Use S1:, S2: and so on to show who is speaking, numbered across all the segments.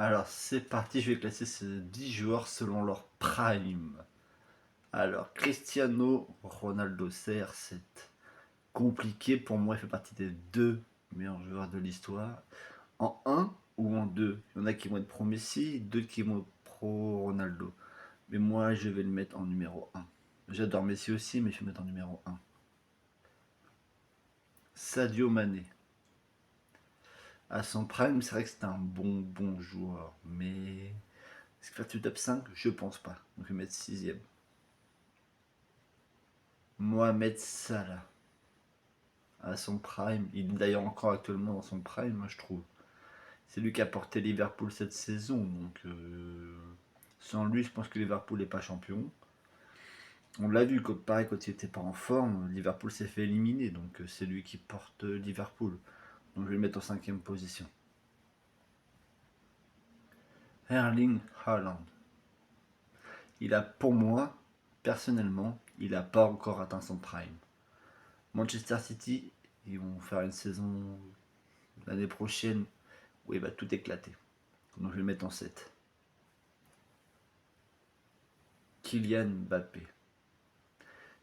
S1: Alors c'est parti, je vais classer ces 10 joueurs selon leur prime. Alors Cristiano Ronaldo CR7. Compliqué pour moi, il fait partie des deux meilleurs joueurs de l'histoire. En un ou en 2, il y en a qui vont être pro Messi, d'autres qui vont être pro Ronaldo. Mais moi je vais le mettre en numéro un. J'adore Messi aussi, mais je vais le mettre en numéro un. Sadio Mané. À son prime, c'est vrai que c'est un bon joueur, mais est-ce qu'il fait du top 5? Je pense pas. Donc je vais mettre sixième. Mohamed Salah. À son prime, il est d'ailleurs encore actuellement dans son prime, moi je trouve. C'est lui qui a porté Liverpool cette saison, donc sans lui, je pense que Liverpool n'est pas champion. On l'a vu, pareil, quand il n'était pas en forme, Liverpool s'est fait éliminer, donc c'est lui qui porte Liverpool. Donc je vais le mettre en cinquième position. Erling Haaland. Il a, pour moi, personnellement, il n'a pas encore atteint son prime. Manchester City, ils vont faire une saison l'année prochaine où il va tout éclater. Donc je vais le mettre en 7. Kylian Mbappé.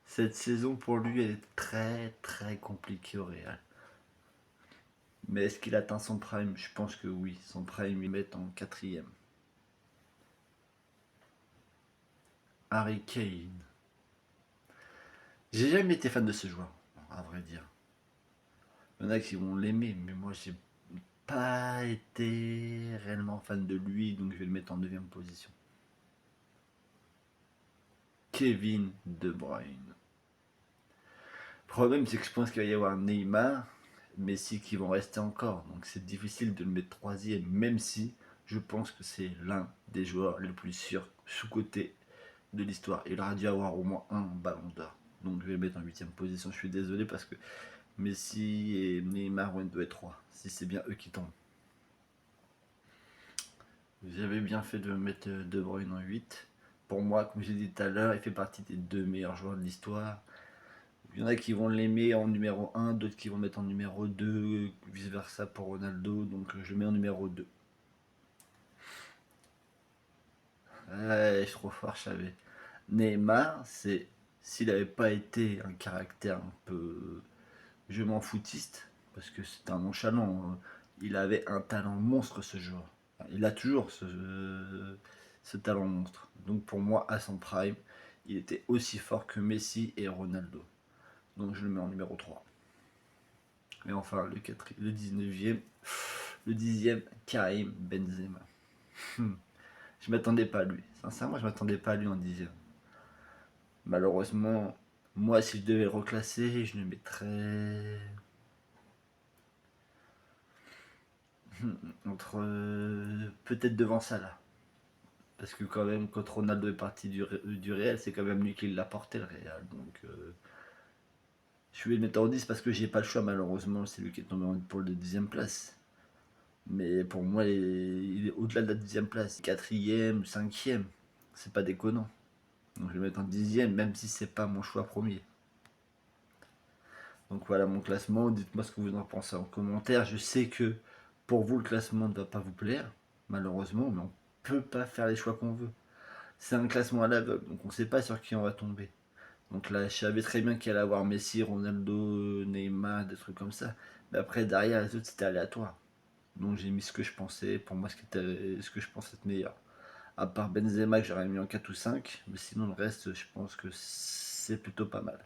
S1: Cette saison pour lui elle est très compliquée au Real. Mais est-ce qu'il atteint son prime? Je pense que oui. Son prime il met en quatrième. Harry Kane. J'ai jamais été fan de ce joueur, à vrai dire. Il y en a qui vont l'aimer, mais moi j'ai pas été réellement fan de lui, donc je vais le mettre en neuvième position. Kevin De Bruyne. Le problème, c'est que je pense qu'il va y avoir Neymar, Messi qui vont rester encore. Donc c'est difficile de le mettre troisième, même si je pense que c'est l'un des joueurs les plus sûrs, sous-cotés de l'histoire. Il aurait dû avoir au moins un ballon d'or. Donc je vais le mettre en huitième position. Je suis désolé parce que Messi et Neymar vont être 3, si c'est bien eux qui tombent. J'avais bien fait de mettre De Bruyne en 8. Pour moi, comme j'ai dit tout à l'heure, il fait partie des deux meilleurs joueurs de l'histoire. Il y en a qui vont l'aimer en numéro 1, d'autres qui vont le mettre en numéro 2, vice versa pour Ronaldo, donc je le mets en numéro 2. Ouais, je suis trop fort, je savais. Neymar, c'est s'il n'avait pas été un caractère un peu je m'en foutiste, parce que c'est un nonchalant, il avait un talent monstre ce joueur. Il a toujours ce talent monstre. Donc pour moi, à son prime, il était aussi fort que Messi et Ronaldo. Donc je le mets en numéro 3. Et enfin, le 19e, le 10e, Karim Benzema. Je m'attendais pas à lui. Sincèrement, je m'attendais pas à lui en 10e. Malheureusement, moi, si je devais le reclasser, je le mettrais entre peut-être devant Salah. Parce que quand même, quand Ronaldo est parti du Real, c'est quand même lui qui l'a porté le Real. Donc je vais le mettre en 10 parce que j'ai pas le choix malheureusement. C'est lui qui est tombé en pour le 10e place. Mais pour moi, il est au-delà de la 10e place. 4e, 5e. C'est pas déconnant. Donc je vais le mettre en 10e, même si c'est pas mon choix premier. Donc voilà mon classement. Dites-moi ce que vous en pensez en commentaire. Je sais que pour vous, le classement ne va pas vous plaire, malheureusement, mais on peut pas faire les choix qu'on veut. C'est un classement à l'aveugle, donc on ne sait pas sur qui on va tomber. Donc là, je savais très bien qu'il allait avoir Messi, Ronaldo, Neymar, des trucs comme ça. Mais après, derrière, les autres, c'était aléatoire. Donc j'ai mis ce que je pensais, pour moi, ce que je pensais être meilleur. À part Benzema, que j'aurais mis en 4 ou 5. Mais sinon, le reste, je pense que c'est plutôt pas mal.